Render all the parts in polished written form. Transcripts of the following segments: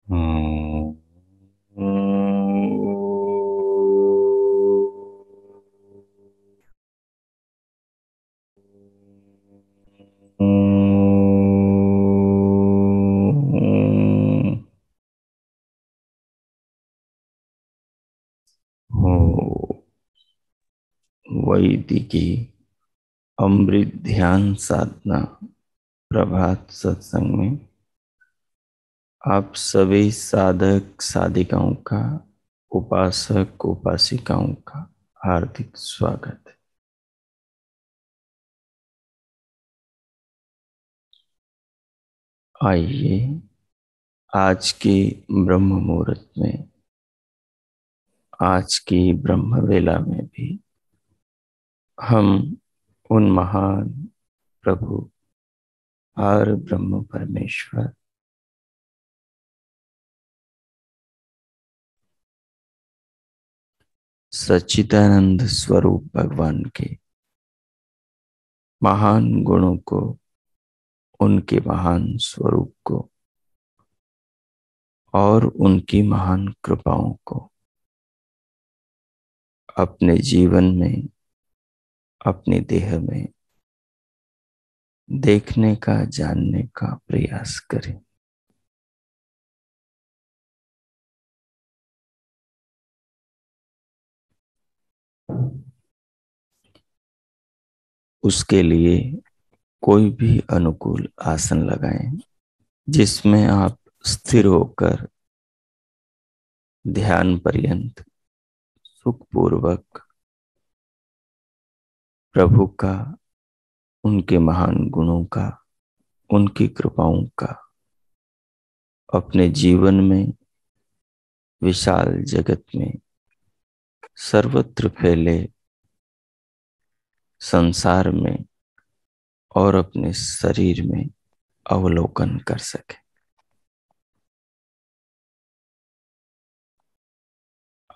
हम्म, हो वैदिकी अमृत ध्यान साधना प्रभात सत्संग में आप सभी साधक साधिकाओं का, उपासक उपासिकाओं का हार्दिक स्वागत है। आइए आज के ब्रह्म मुहूर्त में, आज की ब्रह्म वेला में भी हम उन महान प्रभु और ब्रह्म परमेश्वर सच्चिदानंद स्वरूप भगवान के महान गुणों को, उनके महान स्वरूप को और उनकी महान कृपाओं को अपने जीवन में, अपने देह में देखने का, जानने का प्रयास करें। उसके लिए कोई भी अनुकूल आसन लगाएं जिसमें आप स्थिर होकर ध्यान पर्यंत सुखपूर्वक प्रभु का, उनके महान गुणों का, उनकी कृपाओं का अपने जीवन में, विशाल जगत में, सर्वत्र फैले संसार में और अपने शरीर में अवलोकन कर सके।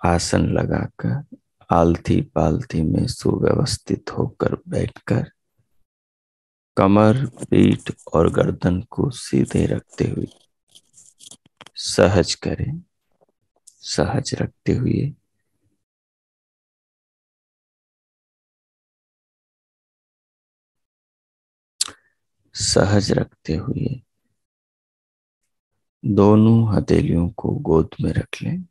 आसन लगाकर आलथी पालथी में सुव्यवस्थित होकर बैठकर कमर, पीठ और गर्दन को सीधे रखते हुए सहज करें। सहज रखते हुए सहज रखते हुए दोनों हथेलियों को गोद में रख लें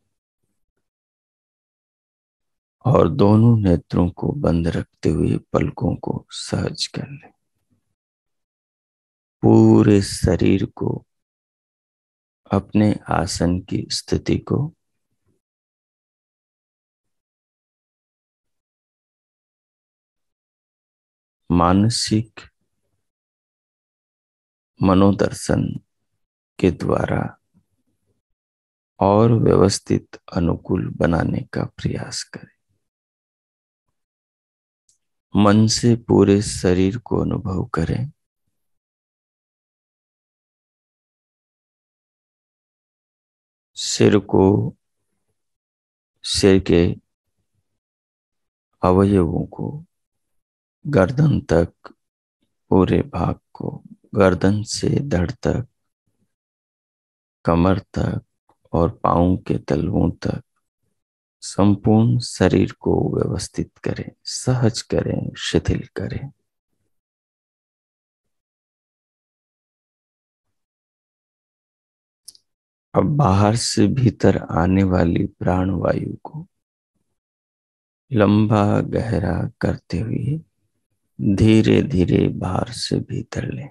और दोनों नेत्रों को बंद रखते हुए पलकों को सहज कर लें। पूरे शरीर को, अपने आसन की स्थिति को मानसिक मनोदर्शन के द्वारा और व्यवस्थित अनुकूल बनाने का प्रयास करें। मन से पूरे शरीर को अनुभव करें। सिर को, सिर के अवयवों को, गर्दन तक, पूरे भाग को, गर्दन से धड़ तक, कमर तक और पांव के तलवों तक संपूर्ण शरीर को व्यवस्थित करें, सहज करें, शिथिल करें। अब बाहर से भीतर आने वाली प्राण वायु को लंबा गहरा करते हुए धीरे धीरे बाहर से भीतर लें।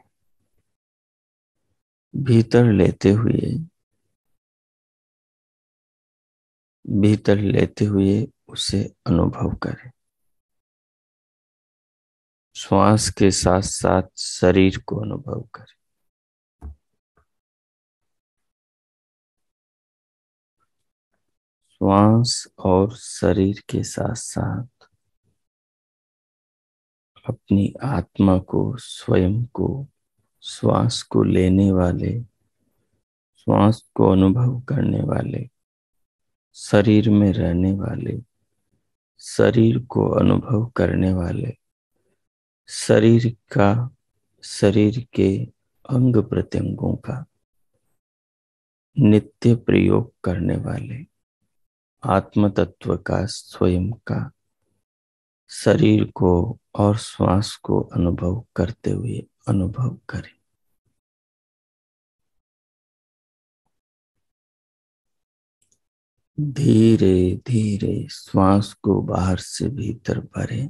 भीतर लेते हुए, भीतर लेते हुए उसे अनुभव करें। श्वास के साथ साथ शरीर को अनुभव करें। श्वास और शरीर के साथ साथ अपनी आत्मा को, स्वयं को, श्वास को लेने वाले, श्वास को अनुभव करने वाले, शरीर में रहने वाले, शरीर को अनुभव करने वाले, शरीर का, शरीर के अंग प्रत्यंगों का नित्य प्रयोग करने वाले आत्म तत्व का स्वयं का शरीर को और श्वास को अनुभव करते हुए अनुभव करें। धीरे धीरे श्वास को बाहर से भीतर भरें।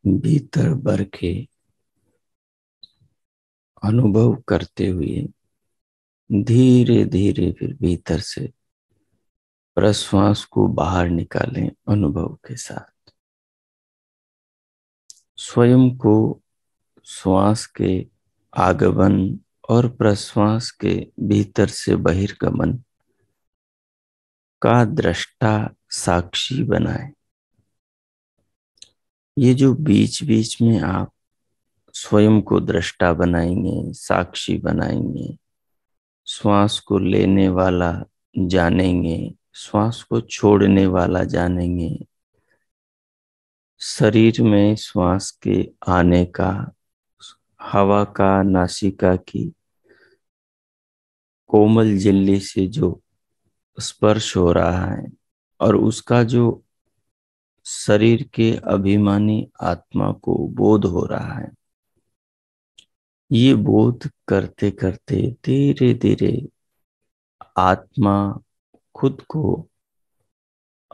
भीतर भर के अनुभव करते हुए धीरे धीरे फिर भीतर से प्रश्वास को बाहर निकालें। अनुभव के साथ स्वयं को श्वास के आगमन और प्रश्वास के भीतर से बहिर्गमन का दृष्टा साक्षी बनाएं। ये जो बीच बीच में आप स्वयं को दृष्टा बनाएंगे, साक्षी बनाएंगे, श्वास को लेने वाला जानेंगे, श्वास को छोड़ने वाला जानेंगे, शरीर में श्वास के आने का, हवा का नासिका की कोमल झिल्ली से जो स्पर्श हो रहा है और उसका जो शरीर के अभिमानी आत्मा को बोध हो रहा है, ये बोध करते करते धीरे धीरे आत्मा खुद को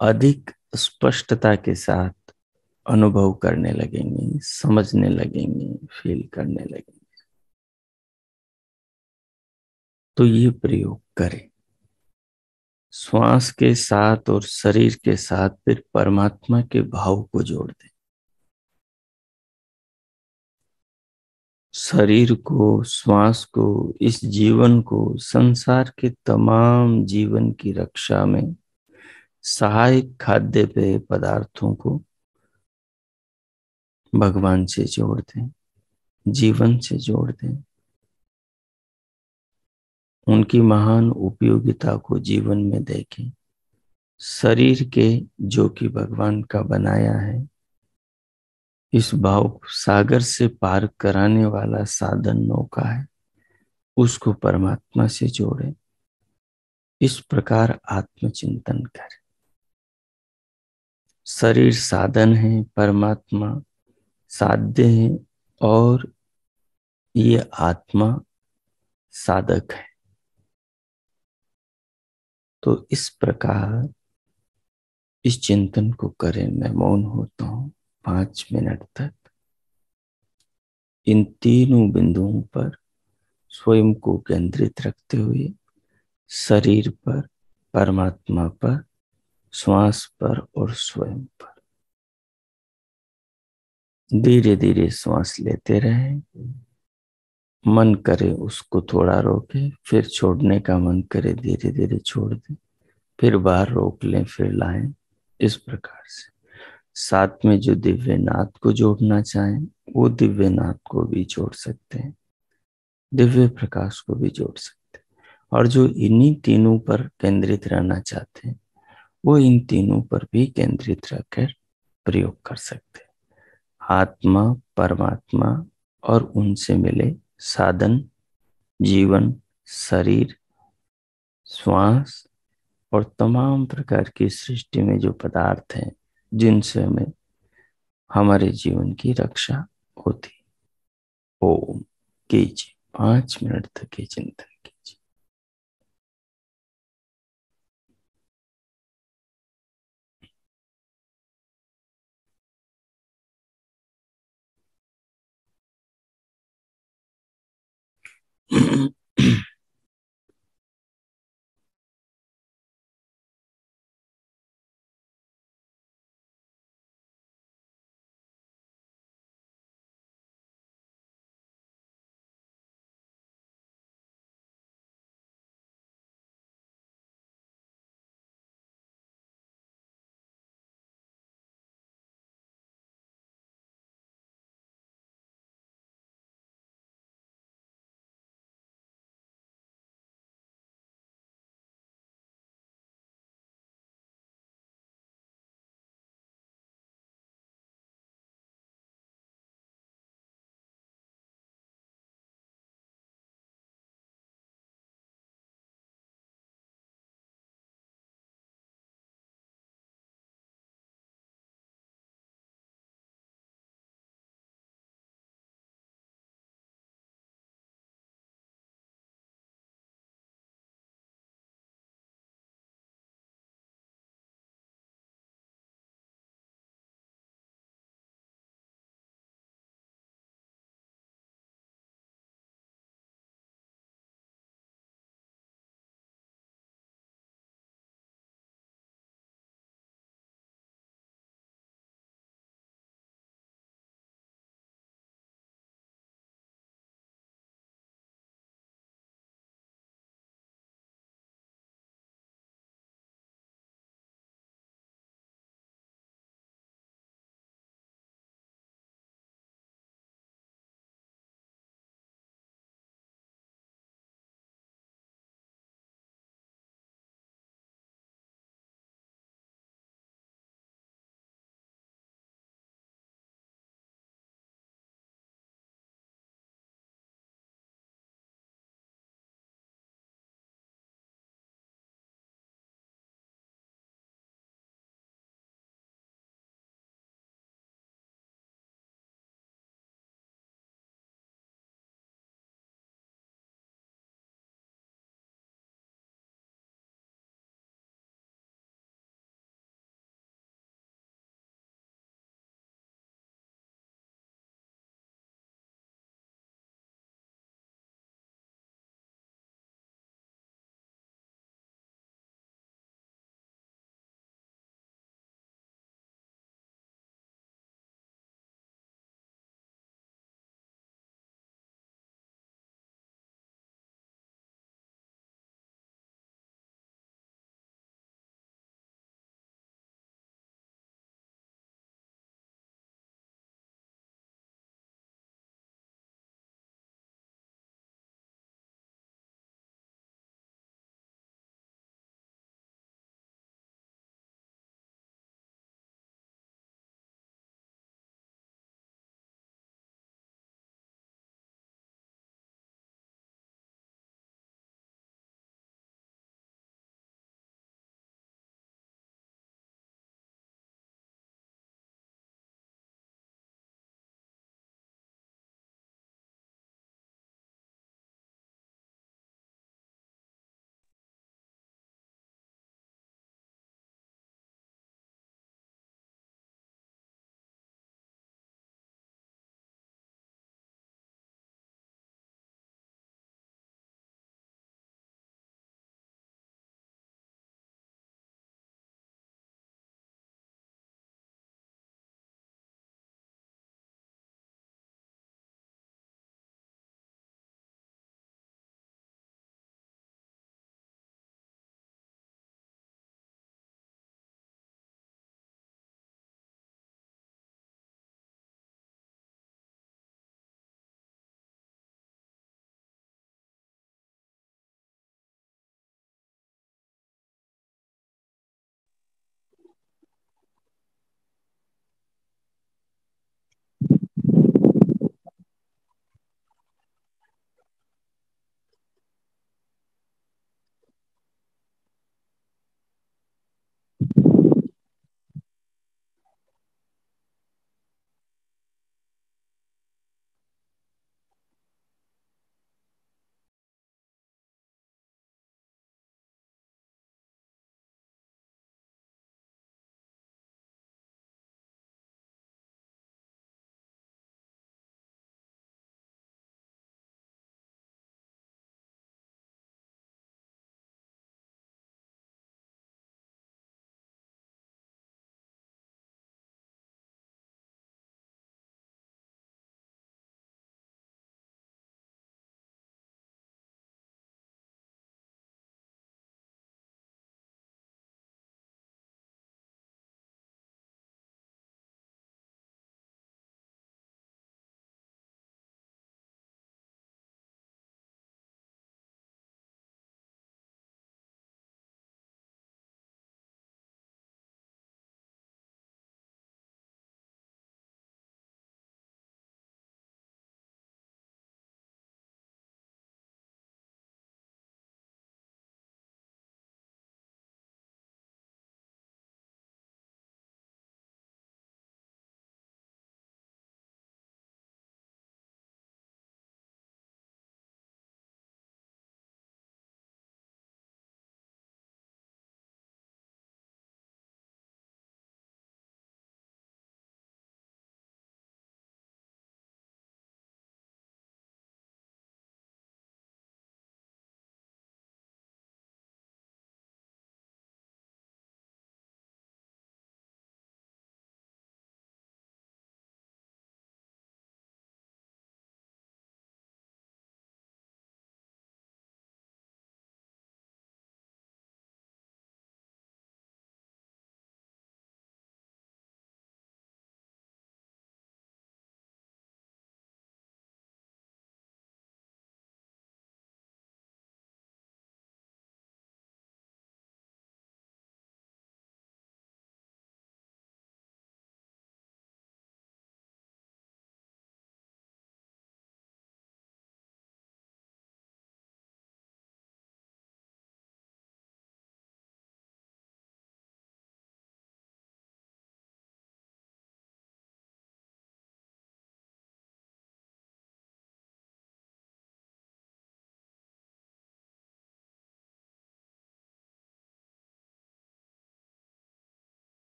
अधिक स्पष्टता के साथ अनुभव करने लगेंगे, समझने लगेंगे, फील करने लगेंगे। तो ये प्रयोग करें। श्वास के साथ और शरीर के साथ फिर परमात्मा के भाव को जोड़ दें। शरीर को, श्वास को, इस जीवन को, संसार के तमाम जीवन की रक्षा में सहायक खाद्य पेय पदार्थों को भगवान से जोड़ दें, जीवन से जोड़ दें। उनकी महान उपयोगिता को जीवन में देखें। शरीर के जो कि भगवान का बनाया है, इस भाव सागर से पार कराने वाला साधन नौका है, उसको परमात्मा से जोड़ें। इस प्रकार आत्मचिंतन करें। शरीर साधन है, परमात्मा साध्य है और ये आत्मा साधक है। तो इस प्रकार इस चिंतन को करें। मैं मौन होता हूं 5 मिनट तक। इन तीनों बिंदुओं पर स्वयं को केंद्रित रखते हुए शरीर पर, परमात्मा पर, श्वास पर और स्वयं पर धीरे धीरे श्वास लेते रहें। मन करे उसको थोड़ा रोके, फिर छोड़ने का मन करे धीरे धीरे छोड़ दें, फिर बाहर रोक लें, फिर लाएं। इस प्रकार से साथ में जो दिव्य नाद को जोड़ना चाहें वो दिव्य नाद को भी जोड़ सकते हैं, दिव्य प्रकाश को भी जोड़ सकते हैं। और जो इन्हीं तीनों पर केंद्रित रहना चाहते हैं वो इन तीनों पर भी केंद्रित रहकर प्रयोग कर सकते हैं। आत्मा, परमात्मा और उनसे मिले साधन, जीवन, शरीर, श्वास और तमाम प्रकार की सृष्टि में जो पदार्थ हैं जिनसे हमें हमारे जीवन की रक्षा होती। ओम कीजिए, 5 मिनट तक ये चिंतन कीजिए।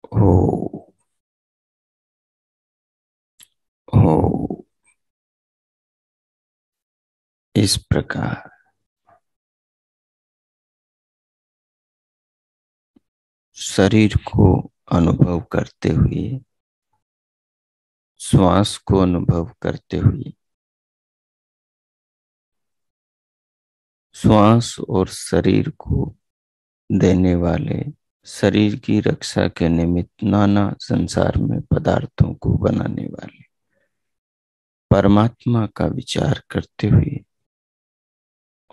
हो हो। इस प्रकार शरीर को अनुभव करते हुए, श्वास को अनुभव करते हुए, श्वास और शरीर को देने वाले, शरीर की रक्षा के निमित्त नाना संसार में पदार्थों को बनाने वाले परमात्मा का विचार करते हुए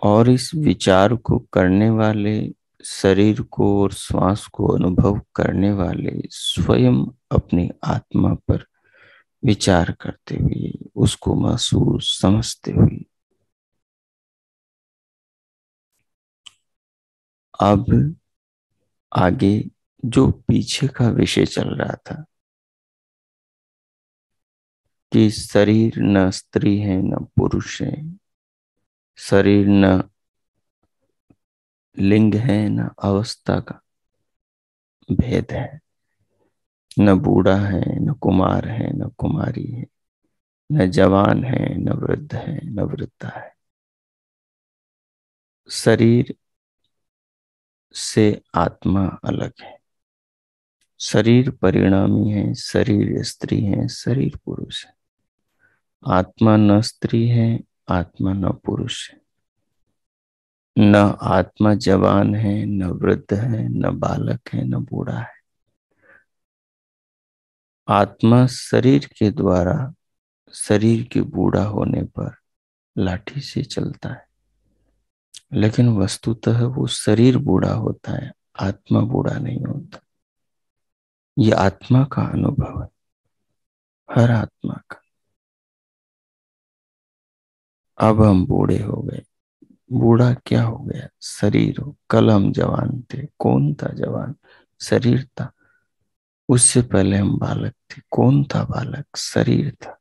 और इस विचार को करने वाले, शरीर को और श्वास को अनुभव करने वाले स्वयं अपनी आत्मा पर विचार करते हुए, उसको महसूस समझते हुए, अब आगे जो पीछे का विषय चल रहा था कि शरीर न स्त्री है न पुरुष है, शरीर न लिंग है न अवस्था का भेद है, न बूढ़ा है न कुमार है न कुमारी है, न जवान है न वृद्ध है न वृद्धा है। शरीर से आत्मा अलग है, शरीर परिणामी है, शरीर स्त्री है, शरीर पुरुष है। आत्मा न स्त्री है, आत्मा न पुरुष है, न आत्मा जवान है न वृद्ध है न बालक है न बूढ़ा है। आत्मा शरीर के द्वारा, शरीर के बूढ़ा होने पर लाठी से चलता है, लेकिन वस्तुतः वो शरीर बूढ़ा होता है, आत्मा बूढ़ा नहीं होता। ये आत्मा का अनुभव है, हर आत्मा का। अब हम बूढ़े हो गए। बूढ़ा क्या हो गया? शरीर हो। कल हम जवान थे, कौन था जवान? शरीर था। उससे पहले हम बालक थे, कौन था बालक? शरीर था।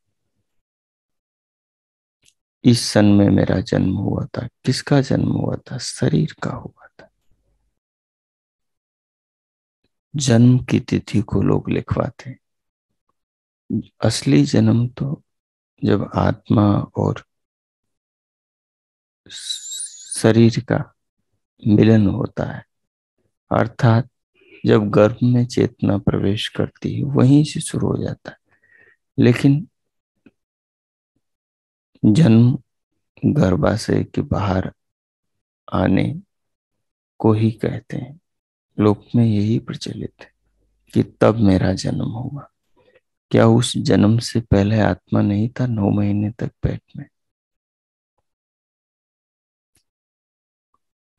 इस सन में मेरा जन्म हुआ था, किसका जन्म हुआ था? शरीर का हुआ था। जन्म की तिथि को लोग लिखवाते, असली जन्म तो जब आत्मा और शरीर का मिलन होता है, अर्थात जब गर्भ में चेतना प्रवेश करती है, वहीं से शुरू हो जाता है। लेकिन जन्म गर्भाशय के बाहर आने को ही कहते हैं। लोक में यही प्रचलित है कि तब मेरा जन्म हुआ। क्या उस जन्म से पहले आत्मा नहीं था 9 महीने तक पेट में?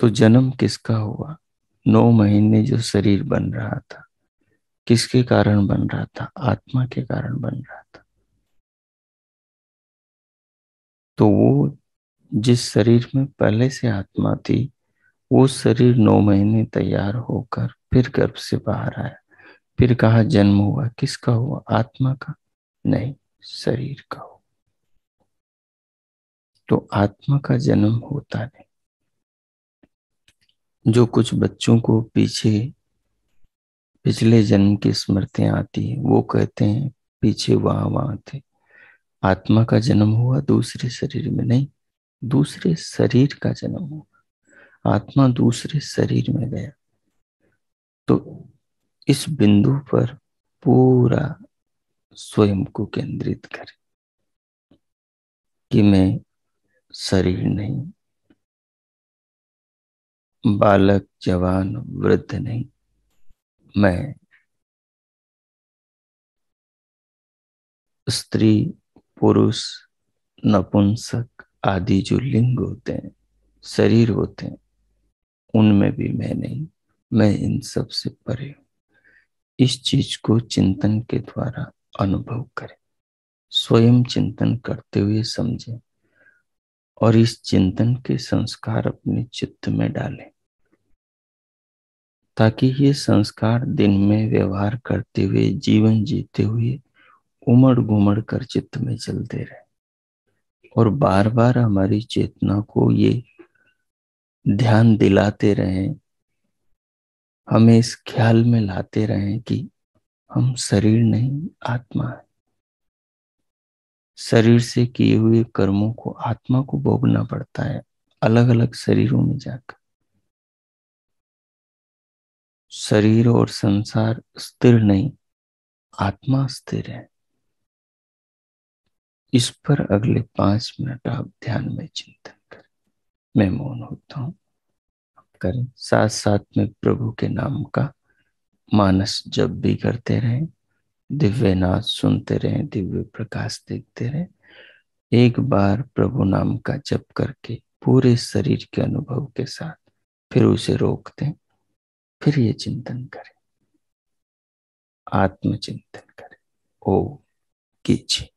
तो जन्म किसका हुआ? 9 महीने जो शरीर बन रहा था, किसके कारण बन रहा था? आत्मा के कारण बन रहा था। तो वो जिस शरीर में पहले से आत्मा थी, वो शरीर 9 महीने तैयार होकर फिर गर्भ से बाहर आया। फिर कहा जन्म हुआ, किसका हुआ? आत्मा का? नहीं, शरीर का हुआ। तो आत्मा का जन्म होता नहीं। जो कुछ बच्चों को पीछे पिछले जन्म की स्मृतियां आती है, वो कहते हैं पीछे वहां वहां थे। आत्मा का जन्म हुआ दूसरे शरीर में नहीं, दूसरे शरीर का जन्म हुआ। आत्मा दूसरे शरीर में गया। तो इस बिंदु पर पूरा स्वयं को केंद्रित करें कि मैं शरीर नहीं, बालक जवान वृद्ध नहीं, मैं स्त्री पुरुष नपुंसक आदि जो लिंग होते हैं, शरीर होते हैं, उनमें भी मैं नहीं, मैं इन सब से परे हूं। इस चीज को चिंतन के द्वारा अनुभव करें, स्वयं चिंतन करते हुए समझें और इस चिंतन के संस्कार अपने चित्त में डालें, ताकि ये संस्कार दिन में व्यवहार करते हुए, जीवन जीते हुए उमड़ घुमड़ कर चित्त में चलते रहे और बार बार हमारी चेतना को ये ध्यान दिलाते रहें, हमें इस ख्याल में लाते रहें कि हम शरीर नहीं, आत्मा है। शरीर से किए हुए कर्मों को आत्मा को भोगना पड़ता है, अलग अलग शरीरों में जाकर। शरीर और संसार स्थिर नहीं, आत्मा स्थिर है। इस पर अगले 5 मिनट आप ध्यान में चिंतन करें। मैं मौन होता हूं, करें। साथ साथ में प्रभु के नाम का मानस जप भी करते रहें, दिव्य नाद सुनते रहें, दिव्य प्रकाश देखते रहें। एक बार प्रभु नाम का जप करके पूरे शरीर के अनुभव के साथ फिर उसे रोक दें, फिर ये चिंतन करें, आत्मचिंतन करें। ओ कीजिए।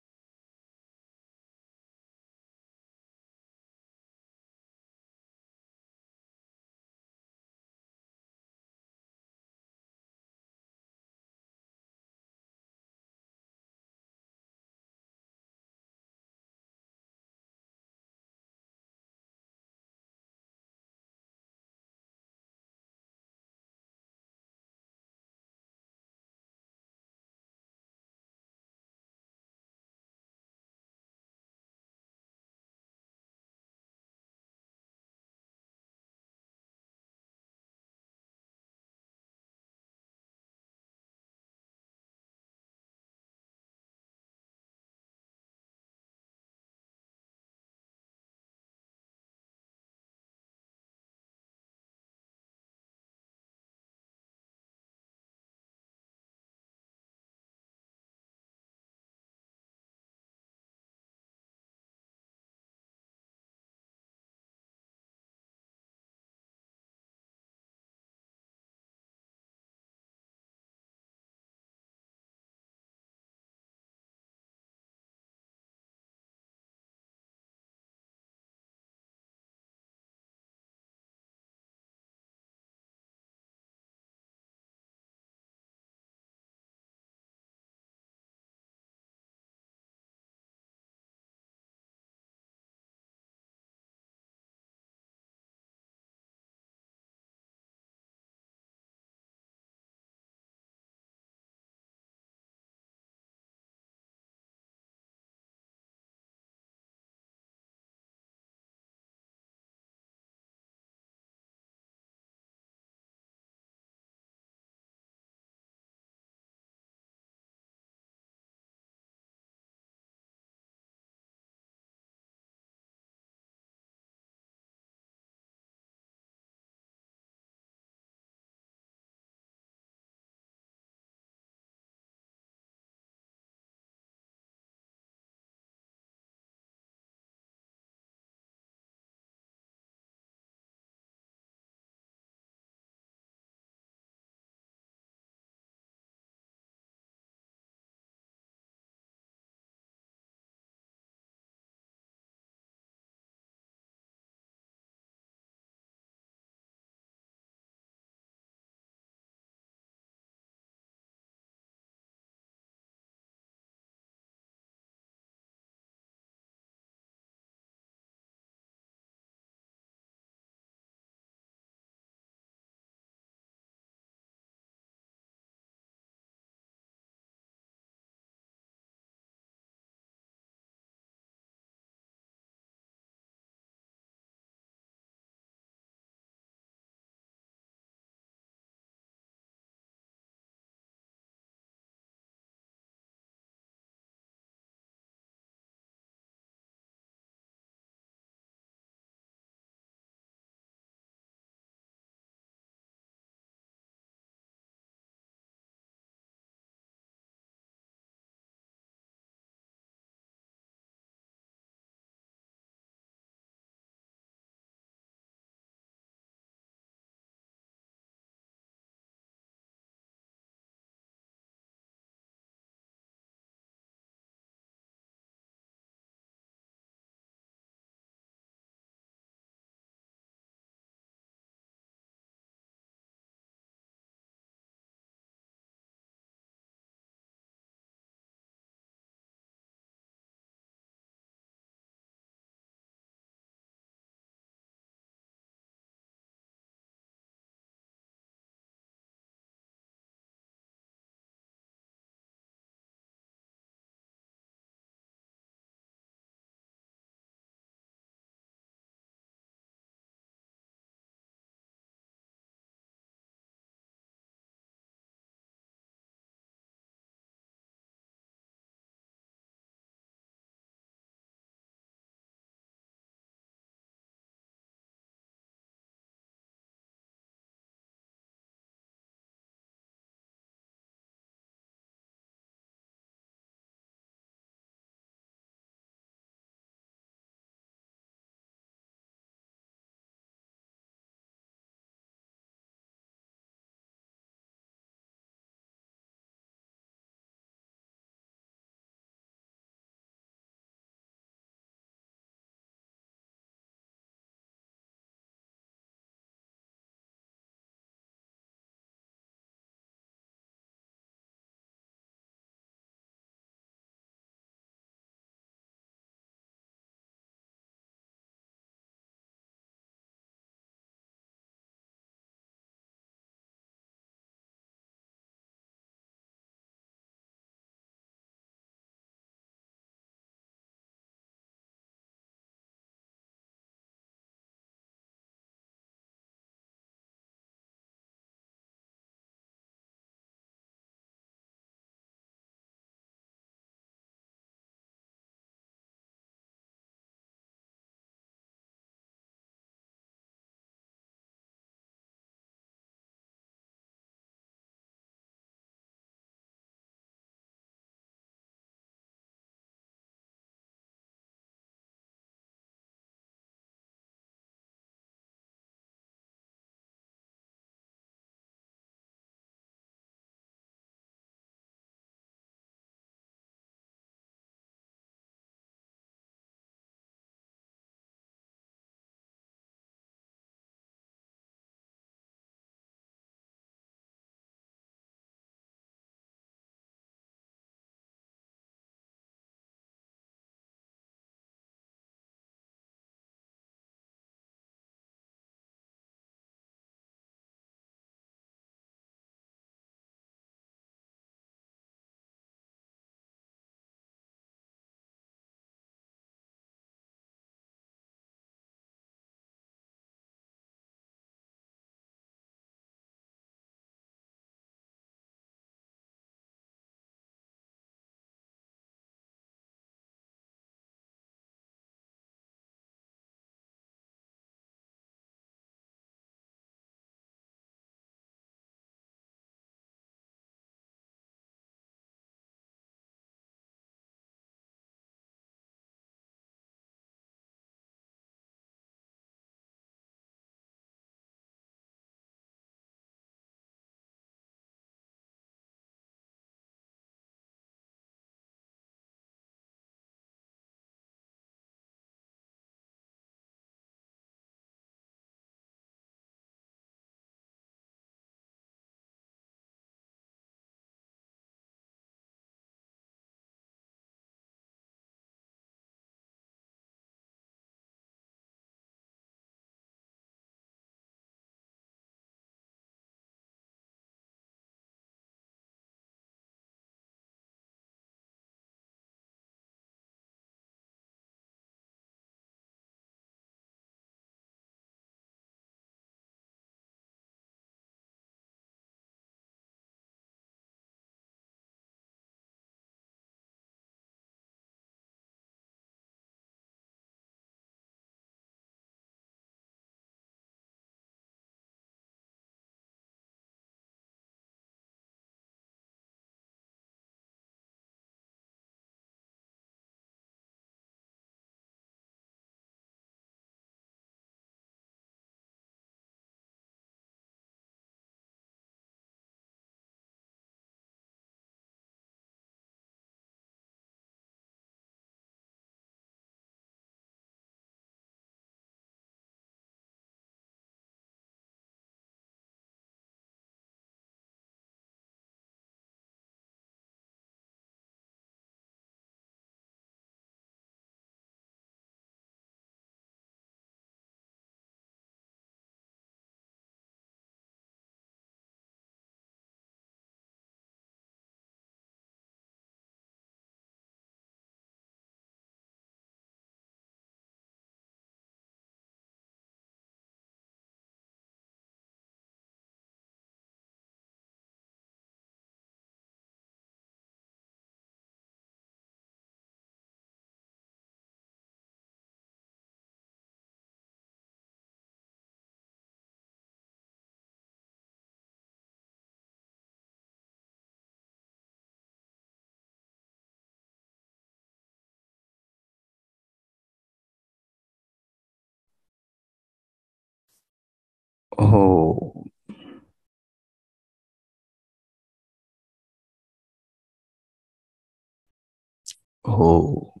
हो।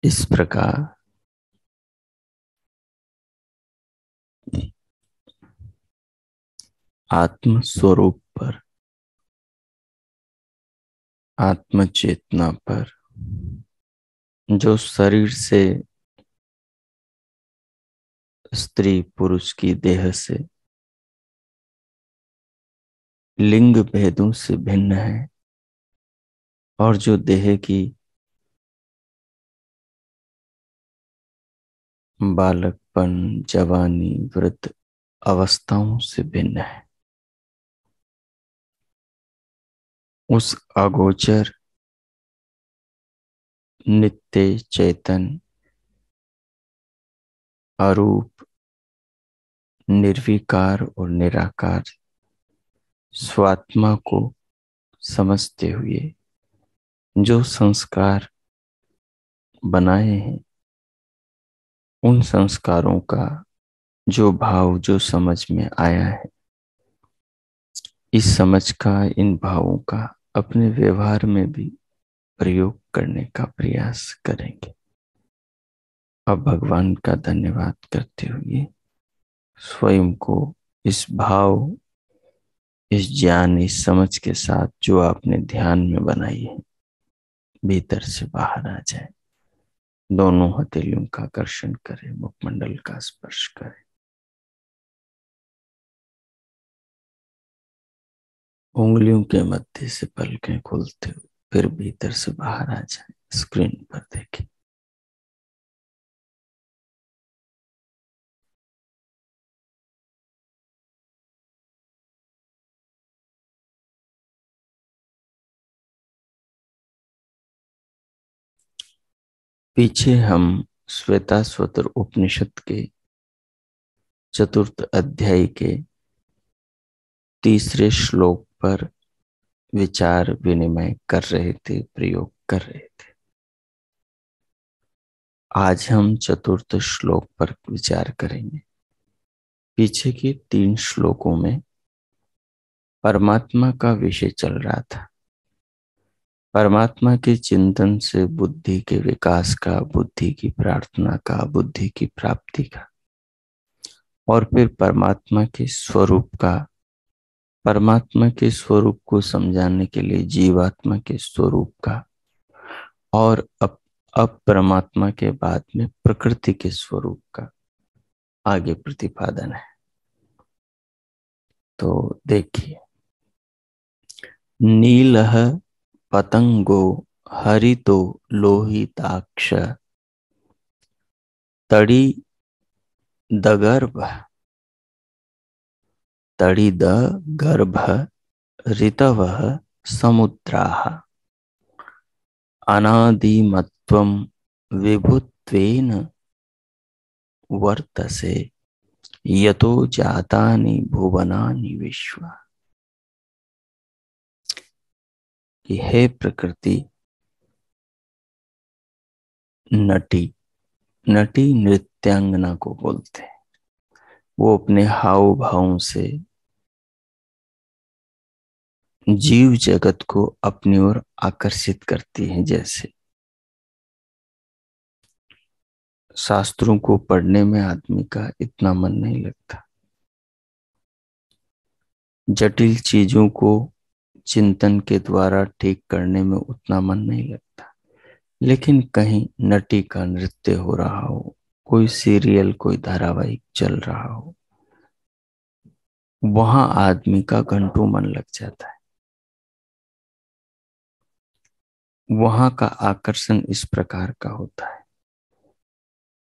इस प्रकार आत्म स्वरूप पर, आत्म चेतना पर, जो शरीर से, स्त्री पुरुष की देह से, लिंग भेदों से भिन्न है, और जो देह की बालकपन, जवानी, वृद्ध अवस्थाओं से भिन्न है, उस अगोचर, नित्य चेतन, अरूप, निर्विकार और निराकार स्वात्मा को समझते हुए जो संस्कार बनाए हैं, उन संस्कारों का जो भाव, जो समझ में आया है, इस समझ का, इन भावों का अपने व्यवहार में भी प्रयोग करने का प्रयास करेंगे। अब भगवान का धन्यवाद करते हुए स्वयं को इस भाव, इस ज्ञान, इस समझ के साथ जो आपने ध्यान में बनाई है, भीतर से बाहर आ जाए। दोनों हथेलियों का आकर्षण करें, मुखमंडल का स्पर्श करें, उंगलियों के मध्य से पलकें खोलते हुए फिर भीतर से बाहर आ जाए। स्क्रीन पर देखें। पीछे हम श्वेताश्वतर उपनिषद के चतुर्थ अध्याय के तीसरे श्लोक पर विचार विनिमय कर रहे थे, प्रयोग कर रहे थे। आज हम चतुर्थ श्लोक पर विचार करेंगे। पीछे के 3 श्लोकों में परमात्मा का विषय चल रहा था। परमात्मा के चिंतन से बुद्धि के विकास का, बुद्धि की प्रार्थना का, बुद्धि की प्राप्ति का, और फिर परमात्मा के स्वरूप का, परमात्मा के स्वरूप को समझाने के लिए जीवात्मा के स्वरूप का, और अब परमात्मा के बाद में प्रकृति के स्वरूप का आगे प्रतिपादन है। तो देखिए, नीलः पतंगो हरितो लोहिताक्ष तड़ी दगर्भ तड़िदगर्भ ऋतवः समुद्राः अनादिमत्वं विभुत्वेन वर्तसे यतो जातानि भुवनानि विश्व। कि हे प्रकृति, नटी, नटी नृत्यांगना को बोलते हैं। वो अपने हाव भावों से जीव जगत को अपनी ओर आकर्षित करती हैं। जैसे शास्त्रों को पढ़ने में आदमी का इतना मन नहीं लगता, जटिल चीजों को चिंतन के द्वारा ठीक करने में उतना मन नहीं लगता, लेकिन कहीं नटी का नृत्य हो रहा हो, कोई सीरियल, कोई धारावाहिक चल रहा हो, वहां आदमी का घंटों मन लग जाता है। वहां का आकर्षण इस प्रकार का होता है।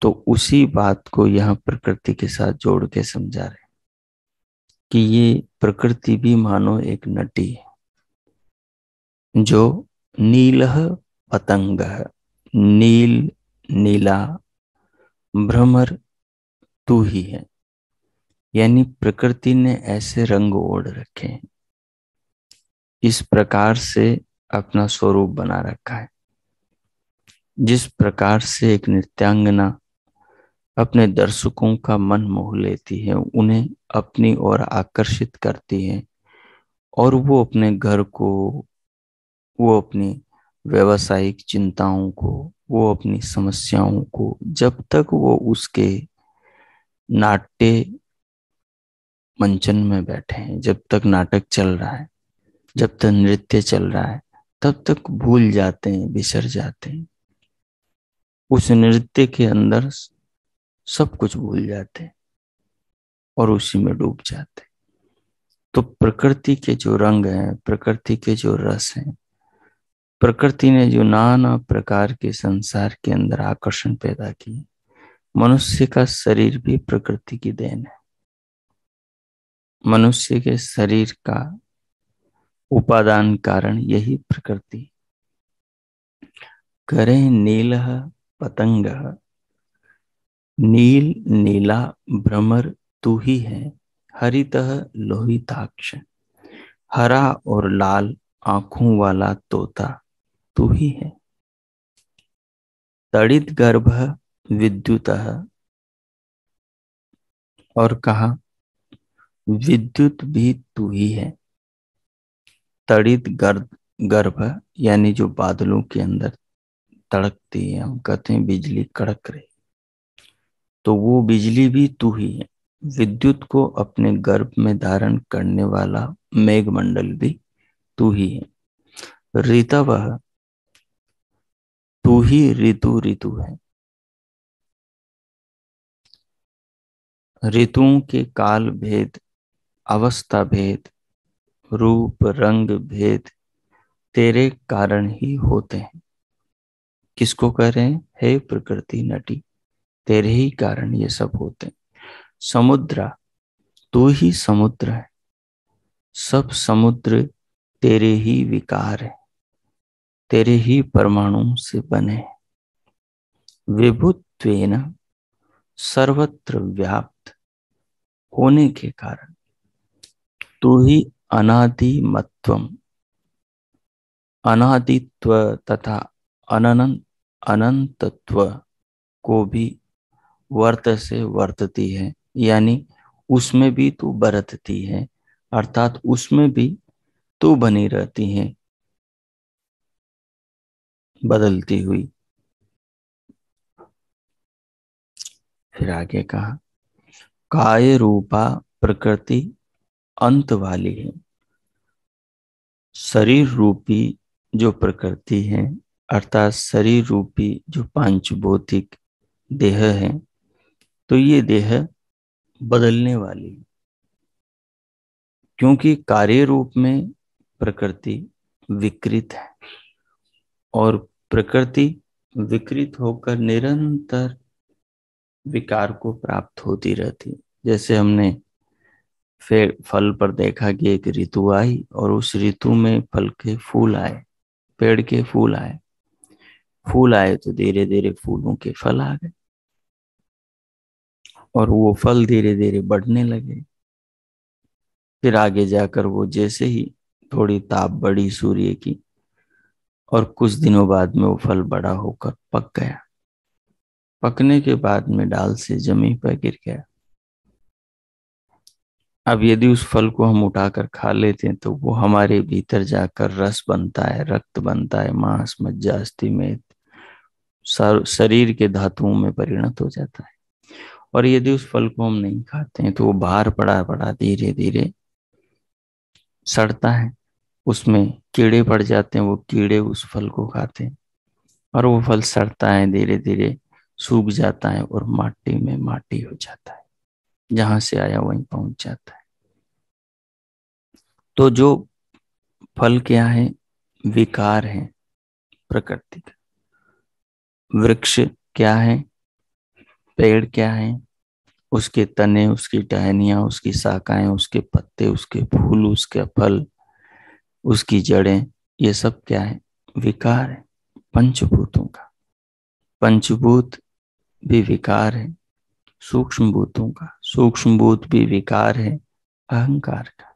तो उसी बात को यहां प्रकृति के साथ जोड़ के समझा रहे कि ये प्रकृति भी मानो एक नटी है, जो नीलः पतंग, नील, नीला, भ्रमर तू ही है। यानी प्रकृति ने ऐसे रंग ओढ़ रखे हैं, इस प्रकार से अपना स्वरूप बना रखा है। जिस प्रकार से एक नृत्यांगना अपने दर्शकों का मन मोह लेती है, उन्हें अपनी ओर आकर्षित करती है, और वो अपने घर को, वो अपनी व्यवसायिक चिंताओं को, वो अपनी समस्याओं को, जब तक वो उसके नाट्य मंचन में बैठे हैं, जब तक नाटक चल रहा है, जब तक नृत्य चल रहा है, तब तक भूल जाते हैं, बिसर जाते हैं। उस नृत्य के अंदर सब कुछ भूल जाते हैं और उसी में डूब जाते हैं। तो प्रकृति के जो रंग हैं, प्रकृति के जो रस हैं, प्रकृति ने जो नाना प्रकार के संसार के अंदर आकर्षण पैदा किए, मनुष्य का शरीर भी प्रकृति की देन है। मनुष्य के शरीर का उपादान कारण यही प्रकृति। करे नीलः पतंगः, नील नीला भ्रमर तू ही है, हरितः लोहिताक्ष, हरा और लाल आंखों वाला तोता तू ही है। तड़ित गर्भ विद्युतः, और कहा विद्युत भी तू ही है। तड़ित गर्भ यानी जो बादलों के अंदर तड़कती है, हम कहते हैं बिजली कड़क रही, तो वो बिजली भी तू ही है। विद्युत को अपने गर्भ में धारण करने वाला मेघमंडल भी तू ही है। ऋतवः, तू ही ऋतु ऋतु है। ऋतुओं के काल भेद, अवस्था भेद, रूप रंग भेद तेरे कारण ही होते हैं। किसको कह रहे हैं? हे प्रकृति नटी, तेरे ही कारण ये सब होते हैं। समुद्रा, तू ही समुद्र है। सब समुद्र तेरे ही विकार है, तेरे ही परमाणु से बने हैं। विभुत्वेन, सर्वत्र व्याप्त होने के कारण तू ही अनादिमत्वम, अनादित्व तथा अनंत अनंतत्व को भी वर्त से वर्तती है, यानी उसमें भी तू बरतती है, अर्थात उसमें भी तू बनी रहती है, बदलती हुई। फिर आगे कहा काय रूपा प्रकृति अंत वाली है। शरीर रूपी जो प्रकृति है, अर्थात शरीर रूपी जो पांचभौतिक देह है, तो ये देह बदलने वाली है, क्योंकि कार्य रूप में प्रकृति विकृत है और प्रकृति विकृत होकर निरंतर विकार को प्राप्त होती रहती है। जैसे हमने फिर फल पर देखा कि एक ऋतु आई और उस ऋतु में फल के फूल आए, पेड़ के फूल आए, फूल आए तो धीरे धीरे फूलों के फल आ गए और वो फल धीरे धीरे बढ़ने लगे। फिर आगे जाकर वो जैसे ही थोड़ी ताप बढ़ी सूर्य की और कुछ दिनों बाद में वो फल बड़ा होकर पक गया। पकने के बाद में डाल से जमीन पर गिर गया। अब यदि उस फल को हम उठाकर खा लेते हैं तो वो हमारे भीतर जाकर रस बनता है, रक्त बनता है, मांस मज्जा अस्थि में शरीर के धातुओं में परिणत हो जाता है। और यदि उस फल को हम नहीं खाते हैं तो वो बाहर पड़ा पड़ा धीरे धीरे सड़ता है, उसमें कीड़े पड़ जाते हैं, वो कीड़े उस फल को खाते हैं और वो फल सड़ता है, धीरे धीरे सूख जाता है और माटी में माटी हो जाता है, जहां से आया वहीं पहुंच जाता है। तो जो फल क्या है? विकार है प्रकृति का। वृक्ष क्या है? पेड़ क्या है? उसके तने, उसकी टहनियां, उसकी शाखाएं, उसके पत्ते, उसके फूल, उसके फल, उसकी जड़ें, ये सब क्या है? विकार है पंचभूतों का। पंचभूत भी विकार है सूक्ष्म भूतों का, सूक्ष्म भूत भी विकार है अहंकार का,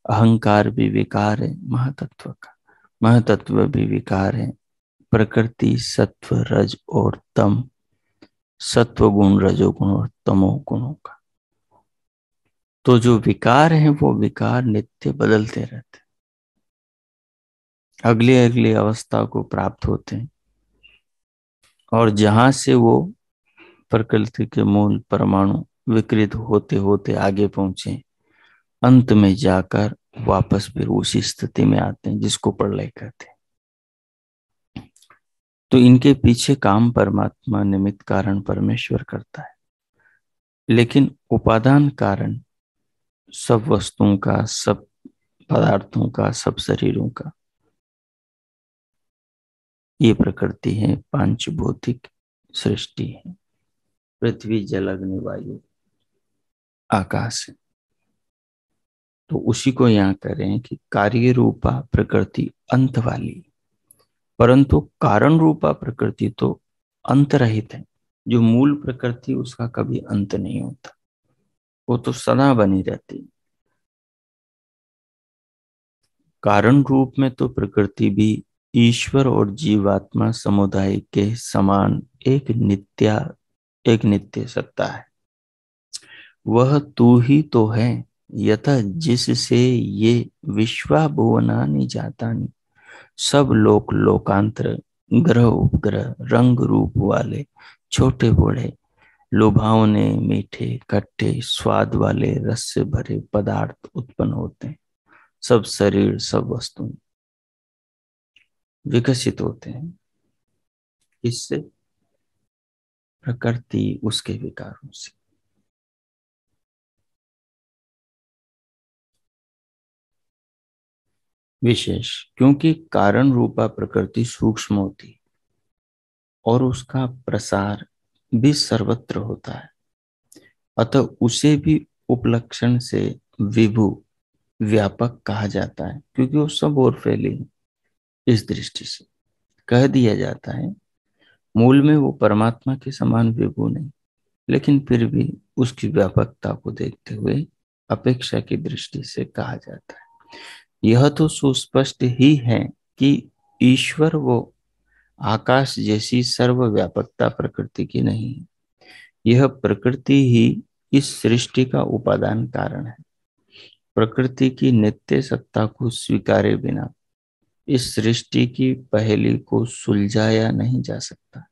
अहंकार भी विकार है महातत्व का, महातत्व भी विकार है प्रकृति सत्व रज और तम, सत्व गुण रजोगुण और तमो गुणों का। तो जो विकार है वो विकार नित्य बदलते रहते, अगली अगली अवस्था को प्राप्त होते हैं, और जहां से वो प्रकृति के मूल परमाणु विकृत होते होते आगे पहुंचे, अंत में जाकर वापस फिर उसी स्थिति में आते हैं जिसको प्रलय कहते हैं। तो इनके पीछे काम परमात्मा, निमित्त कारण परमेश्वर करता है, लेकिन उपादान कारण सब वस्तुओं का, सब पदार्थों का, सब शरीरों का ये प्रकृति है, पांच भौतिक सृष्टि है, पृथ्वी जल अग्नि वायु आकाश है। तो उसी को यहाँ करें कि कार्य रूपा प्रकृति अंत वाली, परंतु कारण रूपा प्रकृति तो अंत रहित है। जो मूल प्रकृति उसका कभी अंत नहीं होता, वो तो सदा बनी रहती है। कारण रूप में तो प्रकृति भी ईश्वर और जीवात्मा समुदाय के समान एक नित्य सत्ता है। वह तू ही तो है यथा जिससे ये विश्वा भुवनानि जातानि, सब लोक लोकांतर, ग्रह उपग्रह, रंग रूप वाले, छोटे बड़े, लुभावने, मीठे खट्टे स्वाद वाले, रस से भरे पदार्थ उत्पन्न होते हैं। सब शरीर, सब वस्तु विकसित होते हैं। इससे प्रकृति उसके विकारों से। विशेष क्योंकि कारण रूपा प्रकृति सूक्ष्म होती और उसका प्रसार भी सर्वत्र होता है, अतः उसे भी उपलक्षण से विभु व्यापक कहा जाता है, क्योंकि वो सब ओर फैली है। इस दृष्टि से कह दिया जाता है, मूल में वो परमात्मा के समान विभु नहीं, लेकिन फिर भी उसकी व्यापकता को देखते हुए अपेक्षा की दृष्टि से कहा जाता है। यह तो सुस्पष्ट ही है कि ईश्वर वो आकाश जैसी सर्वव्यापकता प्रकृति की नहीं है। यह प्रकृति ही इस सृष्टि का उपादान कारण है। प्रकृति की नित्य सत्ता को स्वीकारे बिना इस सृष्टि की पहेली को सुलझाया नहीं जा सकता।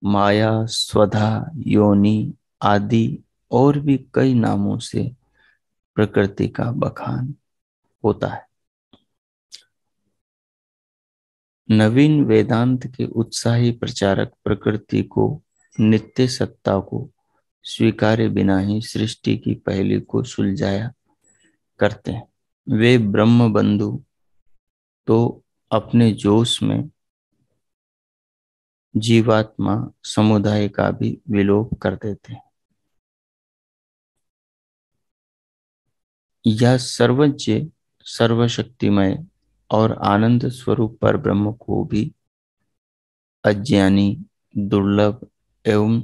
माया, स्वधा, योनि आदि और भी कई नामों से प्रकृति का बखान होता है। नवीन वेदांत के उत्साही प्रचारक प्रकृति को, नित्य सत्ता को स्वीकारे बिना ही सृष्टि की पहेली को सुलझाया करते हैं। वे ब्रह्म बंधु तो अपने जोश में जीवात्मा समुदाय का भी विलोप कर देते हैं। यह सर्वज्ञ, सर्वशक्तिमय और आनंद स्वरूप पर ब्रह्म को भी अज्ञानी, दुर्लभ एवं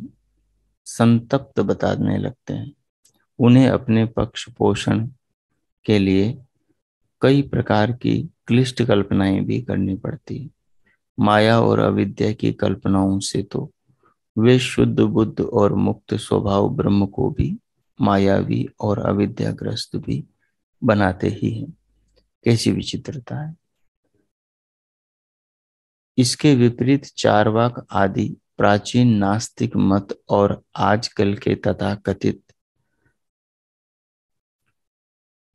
संतप्त बताने लगते हैं। उन्हें अपने पक्ष पोषण के लिए कई प्रकार की क्लिष्ट कल्पनाएं भी करनी पड़ती है। माया और अविद्या की कल्पनाओं से तो वे शुद्ध बुद्ध और मुक्त स्वभाव ब्रह्म को भी मायावी और अविद्याग्रस्त भी बनाते ही हैं। कैसी विचित्रता है। इसके विपरीत चार्वाक आदि प्राचीन नास्तिक मत और आजकल के तथाकथित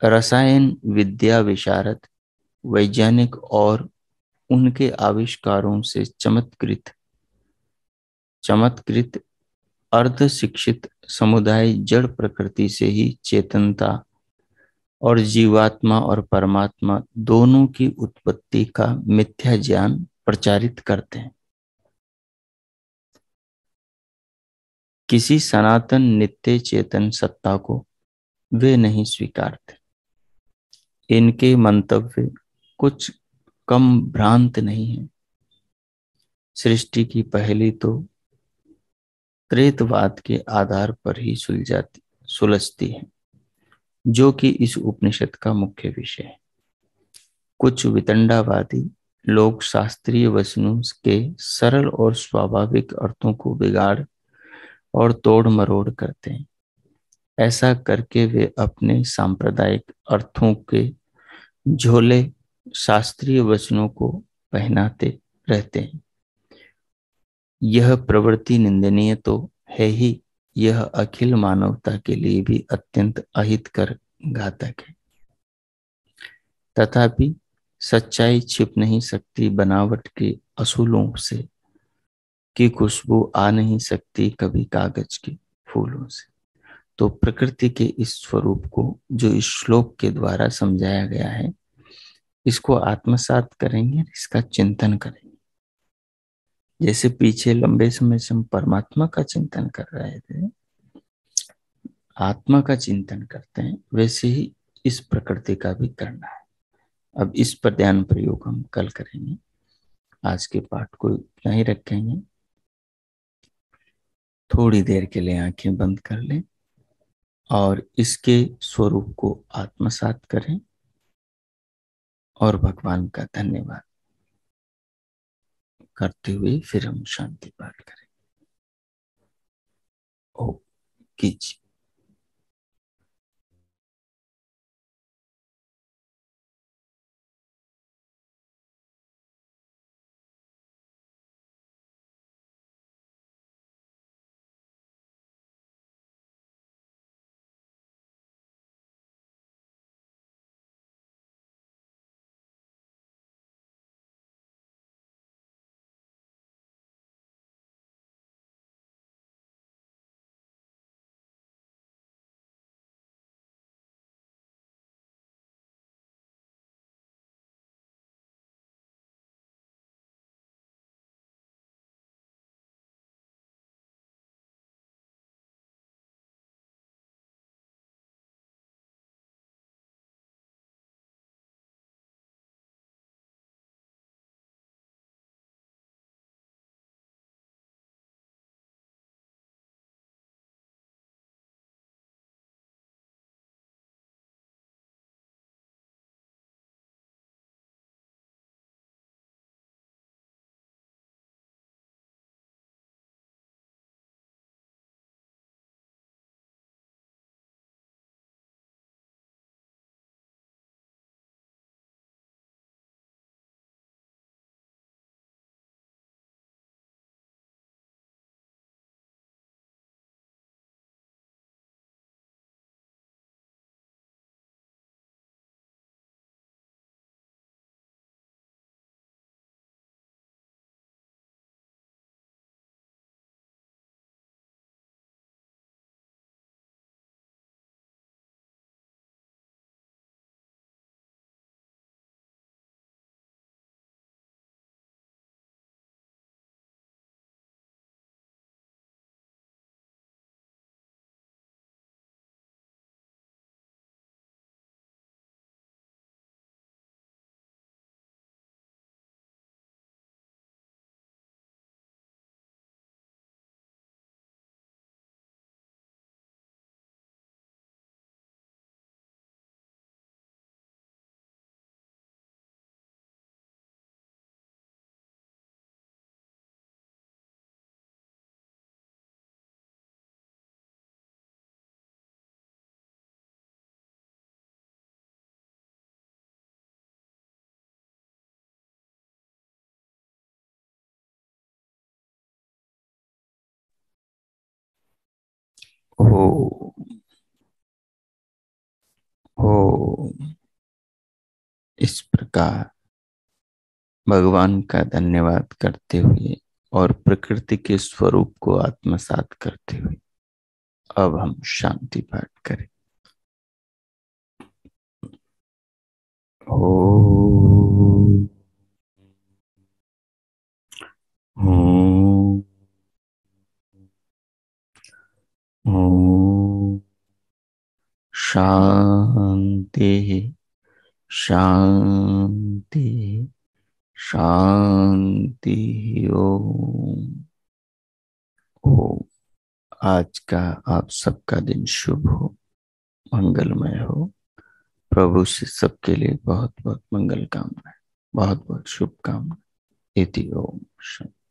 रसायन विद्या विशारद वैज्ञानिक और उनके आविष्कारों से चमत्कृत अर्ध शिक्षित समुदाय जड़ प्रकृति से ही चेतनता और जीवात्मा और परमात्मा दोनों की उत्पत्ति का मिथ्या ज्ञान प्रचारित करते हैं। किसी सनातन नित्य चेतन सत्ता को वे नहीं स्वीकारते। इनके मंतव्य कुछ कम भ्रांत नहीं है। सृष्टि की पहेली तो त्रेतवाद के आधार पर ही सुलझती है, जो कि इस उपनिषद का मुख्य विषय है। कुछ वितंडावादी लोग शास्त्रीय वचनों के सरल और स्वाभाविक अर्थों को बिगाड़ और तोड़ मरोड़ करते हैं। ऐसा करके वे अपने सांप्रदायिक अर्थों के झोले शास्त्रीय वचनों को पहनाते रहते हैं। यह प्रवृत्ति निंदनीय तो है ही, यह अखिल मानवता के लिए भी अत्यंत अहितकर घातक है। तथापि सच्चाई छिप नहीं सकती, बनावट के असूलों से की खुशबू आ नहीं सकती कभी कागज के फूलों से। तो प्रकृति के इस स्वरूप को जो इस श्लोक के द्वारा समझाया गया है, इसको आत्मसात करेंगे, इसका चिंतन करेंगे। जैसे पीछे लंबे समय से हम परमात्मा का चिंतन कर रहे थे, आत्मा का चिंतन करते हैं, वैसे ही इस प्रकृति का भी करना है। अब इस पर ध्यान प्रयोग हम कल करेंगे। आज के पाठ को इतना ही रखेंगे। थोड़ी देर के लिए आंखें बंद कर लें और इसके स्वरूप को आत्मसात करें और भगवान का धन्यवाद करते हुए फिर हम शांति पाठ करें। ओ कीजिए। ओ ओ इस प्रकार भगवान का धन्यवाद करते हुए और प्रकृति के स्वरूप को आत्मसात करते हुए अब हम शांति पाठ करें। ओ ओ ओ शांति शांति शांति। ओम। ओम। आज का आप सबका दिन शुभ हो, मंगलमय हो। प्रभु से सबके लिए बहुत बहुत मंगल कामनाएं, बहुत बहुत शुभकामनाएं। इति ओम शांति।